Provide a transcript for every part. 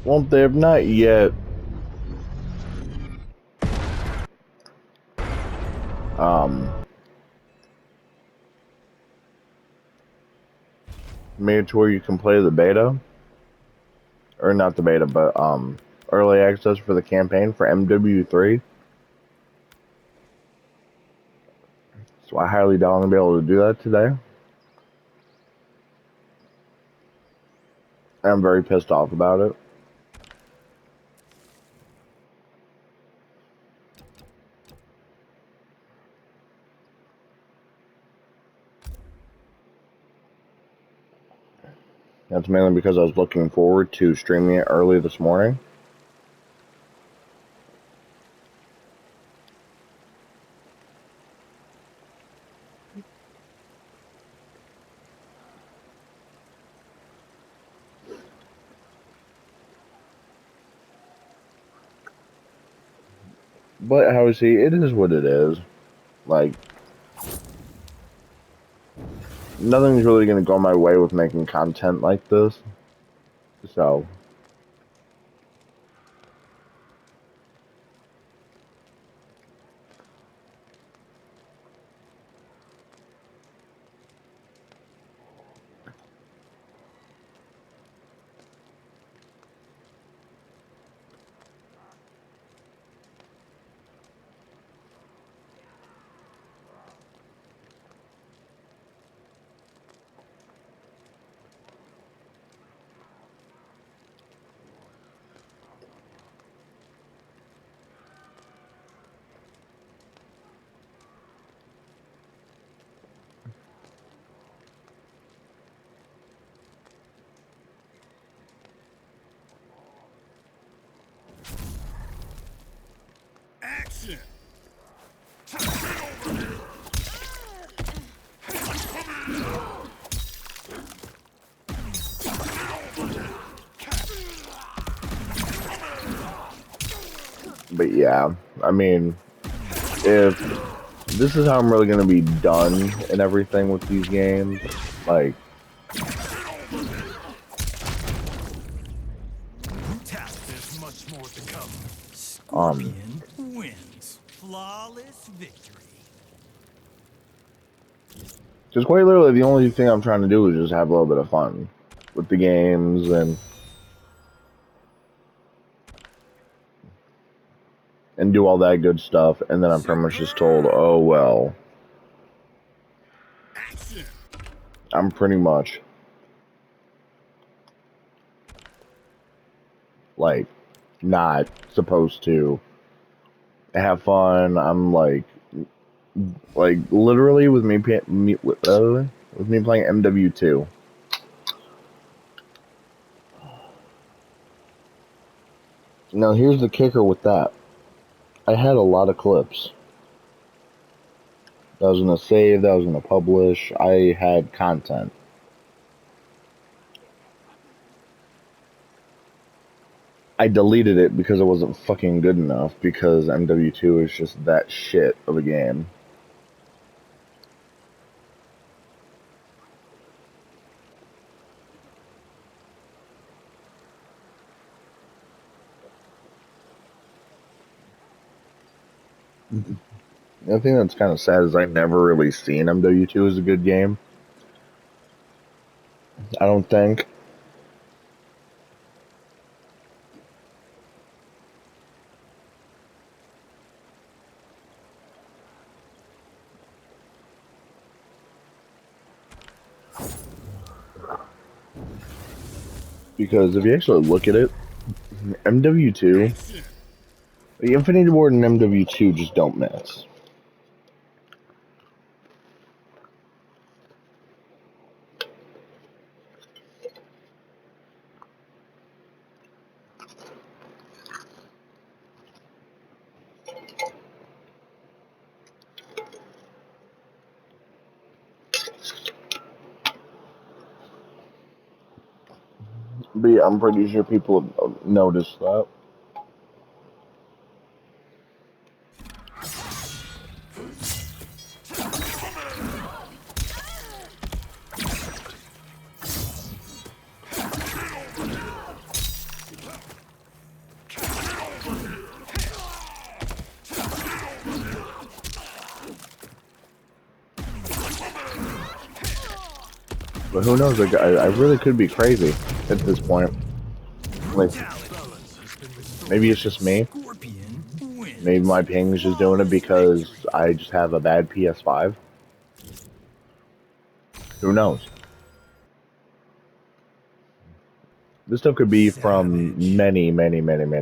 Well, they have not yet made it to where you can play the beta, or not the beta, but early access for the campaign for MW3. So I highly doubt I'm gonna be able to do that today. I'm very pissed off about it. That's mainly because I was looking forward to streaming it early this morning. But how see, it is what it is. Like, nothing's really gonna go my way with making content like this. So Action! but yeah, I mean, if this is how I'm really gonna be done and everything with these games, like, There's much more to come. Scorpion wins. Flawless victory. just quite literally the only thing I'm trying to do is just have a little bit of fun with the games and do all that good stuff, and then I'm pretty much just told, oh well, Action! I'm pretty much like not supposed to have fun. I'm like literally with me with me playing MW2. Now here's the kicker with that. I had a lot of clips. That was gonna save, that was gonna publish. I had content. I deleted it because it wasn't fucking good enough because MW2 is just that shit of a game. The thing that's kind of sad is I've never really seen MW2 as a good game. I don't think. Because if you actually look at it, MW2, the Infinity Ward and MW2 just don't mix. But yeah, I'm pretty sure people have noticed that. But who knows? Like, I really could be crazy at this point. Like, maybe it's just me. Scorpion wins. Maybe my ping's just doing it because I just have a bad PS5. Who knows? This stuff could be from many things.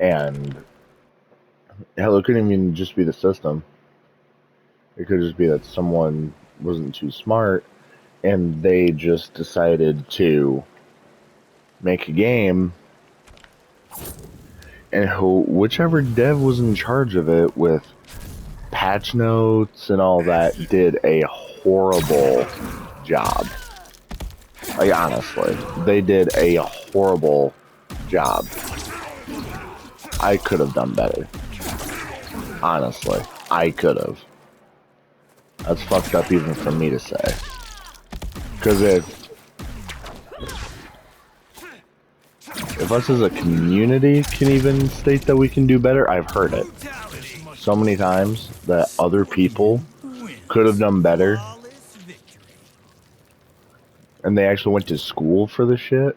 And hell, it couldn't even just be the system. It could just be that someone wasn't too smart and they just decided to make a game, and whichever dev was in charge of it with patch notes and all that did a horrible job. Like, honestly, they did a horrible job. I could have done better. Honestly, I could have. That's fucked up even for me to say. Because if us as a community can even state that we can do better, I've heard it so many times that other people could have done better. And they actually went to school for the shit.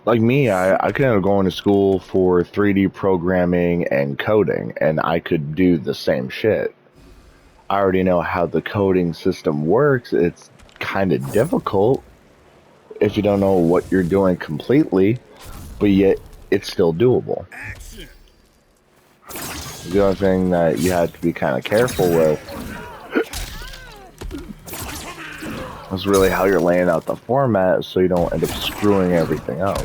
Like me, I could end up going to school for 3D programming and coding, and I could do the same shit. I already know how the coding system works. It's kind of difficult if you don't know what you're doing completely, but yet it's still doable. The only thing that you have to be kind of careful with is really how you're laying out the format so you don't end up screwing everything up.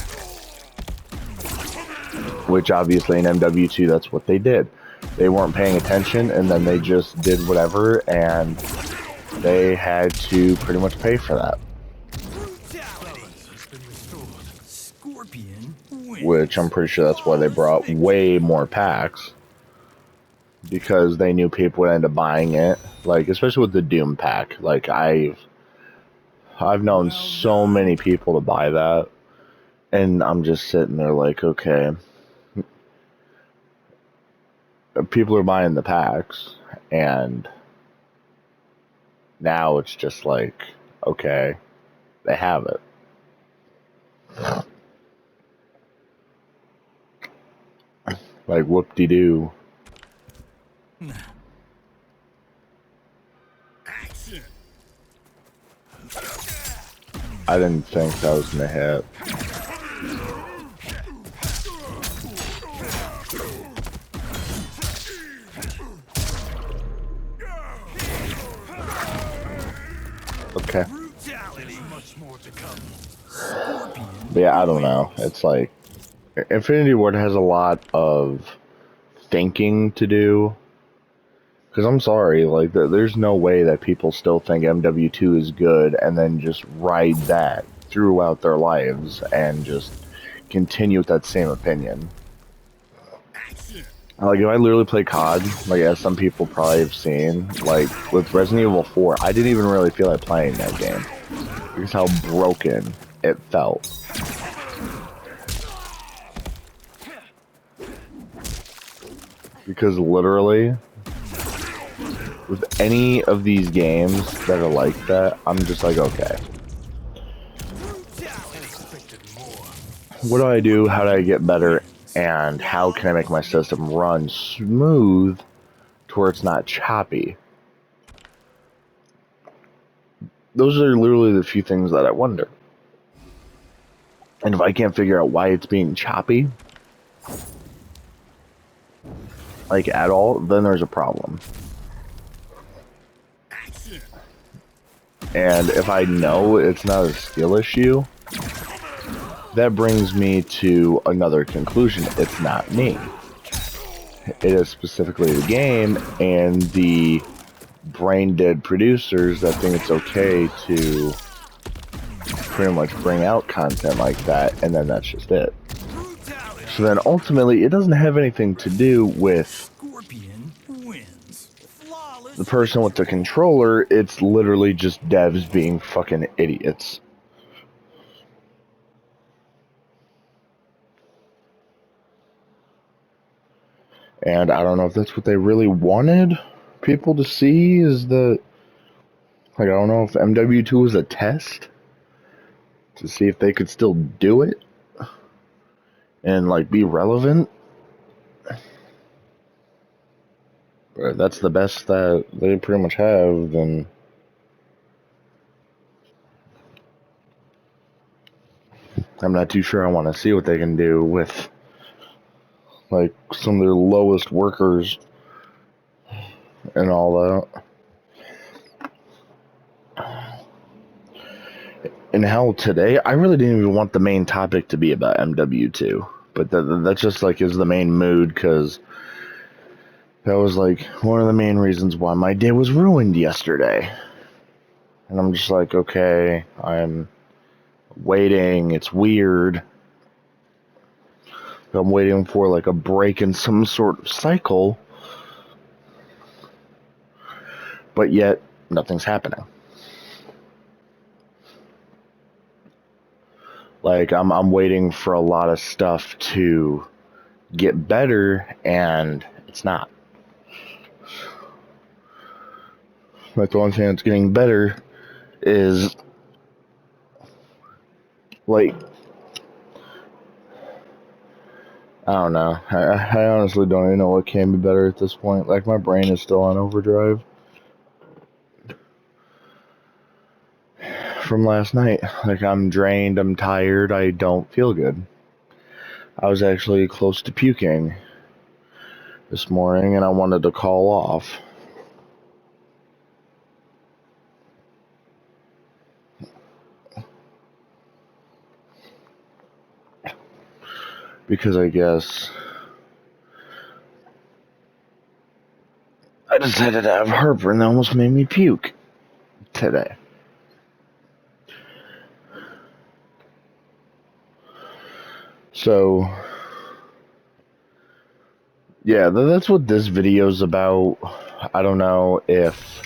Which obviously in MW2 that's what they did. They weren't paying attention and then they just did whatever and they had to pretty much pay for that. Which I'm pretty sure that's why they brought way more packs. Because they knew people would end up buying it. Like, especially with the Doom pack. Like, I've known so many people to buy that. And I'm just sitting there like, okay. People are buying the packs. And now it's just like, okay. They have it. Like, whoop-de-doo. I didn't think that was gonna hit. Okay. But yeah, I don't know. It's like Infinity Ward has a lot of thinking to do. Because I'm sorry, like, there's no way that people still think MW2 is good and then just ride that throughout their lives and just continue with that same opinion. Like, if I literally play COD, like, as some people probably have seen, like, with Resident Evil 4, I didn't even really feel like playing that game. Because how broken it felt. Because literally, with any of these games that are like that, I'm just like, okay. What do I do? How do I get better? And how can I make my system run smooth to where it's not choppy? Those are literally the few things that I wonder. And if I can't figure out why it's being choppy, like at all, then there's a problem. And if I know it's not a skill issue, that brings me to another conclusion. It's not me. It is specifically the game and the brain-dead producers that think it's okay to pretty much bring out content like that, and then that's just it. So then ultimately, it doesn't have anything to do with the person with the controller. It's literally just devs being fucking idiots. And I don't know if that's what they really wanted, people to see is that, like, I don't know if MW2 was a test to see if they could still do it and, like, be relevant. But if that's the best that they pretty much have, then I'm not too sure I want to see what they can do with, like, some of their lowest workers and all that. And hell, today, I really didn't even want the main topic to be about MW2. But that just, like, is the main mood, because that was, like, one of the main reasons why my day was ruined yesterday. And I'm just like, okay, I'm waiting, it's weird. I'm waiting for, like, a break in some sort of cycle. But yet, nothing's happening. Like, I'm waiting for a lot of stuff to get better, and it's not. Like, the only thing that's getting better is, like, I don't know. I honestly don't even know what can be better at this point. Like, my brain is still on overdrive from last night. Like, I'm drained, I'm tired, I don't feel good. I was actually close to puking this morning, and I wanted to call off. Because I guess I decided to have heartburn that almost made me puke today. So, yeah, that's what this video's about. I don't know if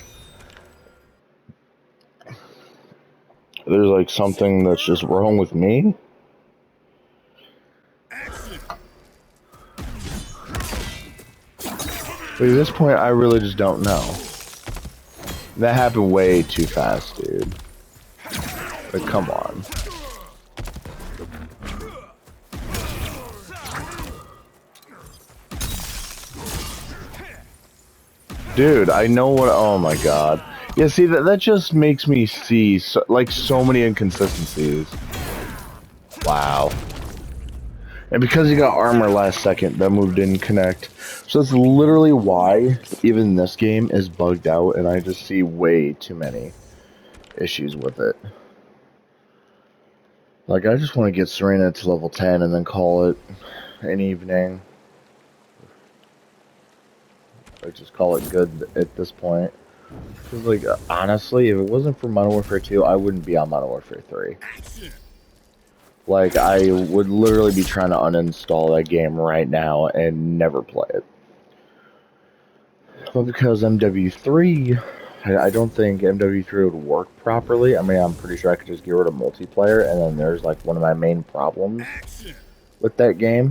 there's, like, something that's just wrong with me. But at this point, I really just don't know. That happened way too fast, dude. Like, come on. Dude, I know what... Oh my god. Yeah, see, that just makes me see, so many inconsistencies. Wow. And because he got armor last second, that move didn't connect. So that's literally why even this game is bugged out, and I just see way too many issues with it. Like, I just want to get Serena to level 10 and then call it an evening. I just call it good at this point. Because, like, honestly, if it wasn't for Modern Warfare 2, I wouldn't be on Modern Warfare 3. Like, I would literally be trying to uninstall that game right now and never play it. But because MW3, I don't think MW3 would work properly. I mean, I'm pretty sure I could just get rid of multiplayer, and then there's, like, one of my main problems with that game.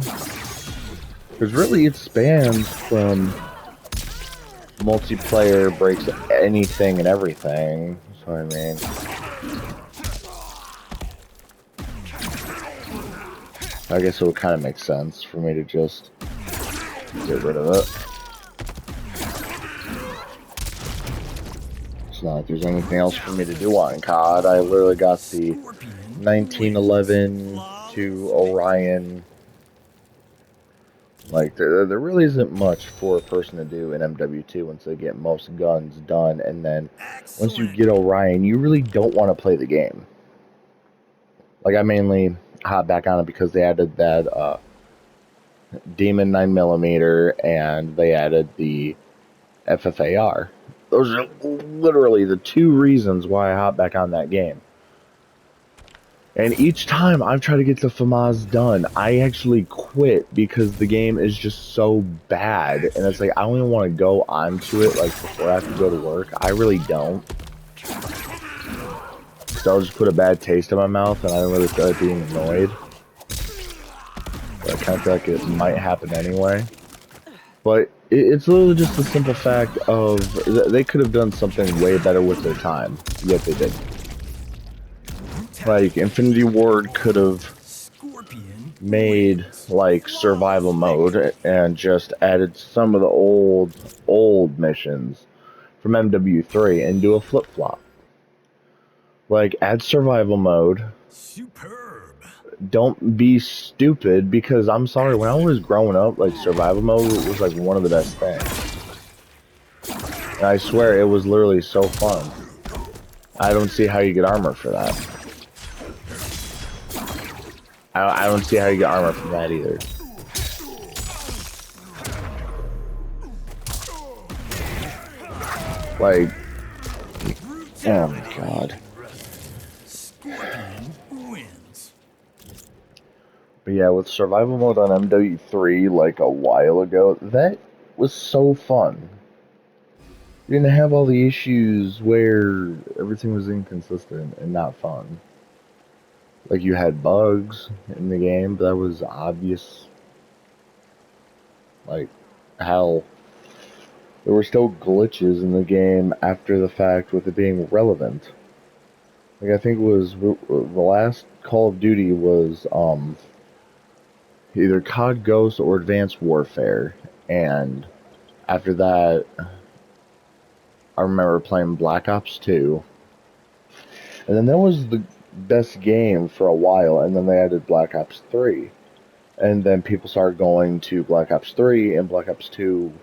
Because really, it spans from multiplayer, breaks anything and everything. So, I mean... I guess it would kind of make sense for me to just get rid of it. It's not like there's anything else for me to do on COD. I literally got the 1911 to Orion. Like, there really isn't much for a person to do in MW2 once they get most guns done. And then once you get Orion, you really don't want to play the game. Like, I mainly hop back on it because they added that Demon 9mm and they added the FFAR. Those are literally the two reasons why I hop back on that game. And each time I've tried to get the FAMAS done, I actually quit because the game is just so bad. And it's like, I don't even want to go onto it, like, before I have to go to work. I really don't. So I'll just put a bad taste in my mouth, and I don't really feel like being annoyed. But I kind of feel like it might happen anyway. But it's literally just the simple fact of they could have done something way better with their time, yet they didn't. Like, Infinity Ward could have Scorpion made, wins. like, survival mode and just added some of the old missions from MW3 and do a flip-flop. Like, add survival mode. Superb. Don't be stupid, because I'm sorry, when I was growing up, like, survival mode was, like, one of the best things. And I swear, it was literally so fun. I don't see how you get armor for that. I don't see how you get armor from that either. Like, oh my god. Scorpion wins. But yeah, with survival mode on MW3 like a while ago, that was so fun. You didn't have all the issues where everything was inconsistent and not fun. Like, you had bugs in the game, but that was obvious. Like, hell. There were still glitches in the game after the fact with it being relevant. Like, I think it was the last Call of Duty was either COD Ghost or Advanced Warfare, and after that I remember playing Black Ops 2, and then that was the best game for a while, and then they added Black Ops 3, and then people started going to Black Ops 3 and Black Ops 2,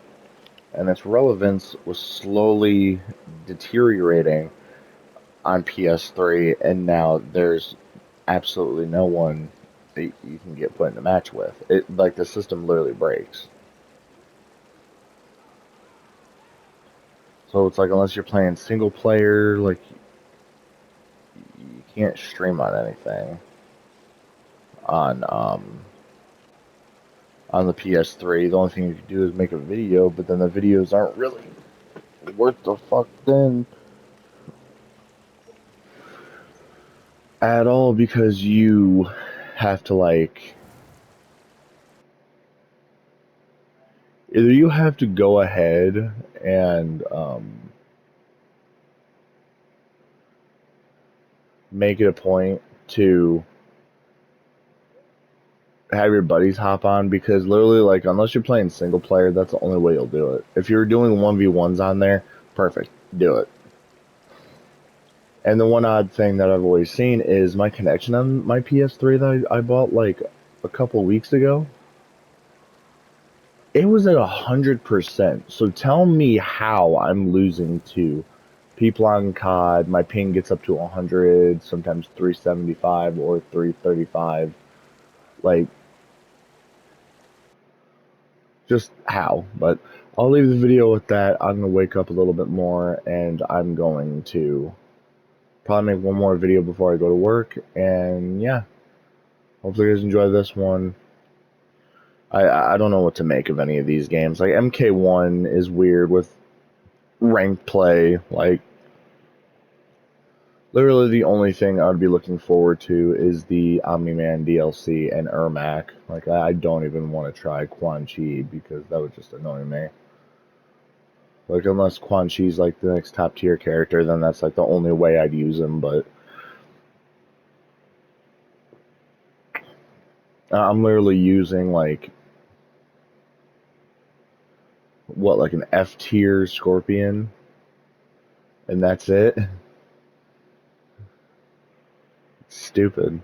and its relevance was slowly deteriorating on PS3, and now there's absolutely no one that you can get put in a match with. It, like, the system literally breaks. So it's like, unless you're playing single player, like, you can't stream on anything on the PS3. The only thing you can do is make a video, but then the videos aren't really worth the fuck then at all, because you have to, like, either you have to go ahead and make it a point to have your buddies hop on, because literally, like, unless you're playing single player, that's the only way you'll do it. If you're doing 1v1s on there, perfect, do it. And the one odd thing that I've always seen is my connection on my PS3 that I bought like a couple weeks ago. It was at 100%. So tell me how I'm losing to people on COD. My ping gets up to 100, sometimes 375 or 335. Like, just how? But I'll leave the video with that. I'm going to wake up a little bit more, and I'm going to probably make one more video before I go to work. And yeah, hopefully you guys enjoy this one. I don't know what to make of any of these games. Like, MK1 is weird with ranked play. Like, literally the only thing I would be looking forward to is the Omni-Man DLC and Ermac. Like, I don't even want to try Quan Chi, because that would just annoy me. Like, unless Quan Chi's like the next top tier character, then that's like the only way I'd use him, but I'm literally using like, what, like an F tier Scorpion, and that's it. Stupid.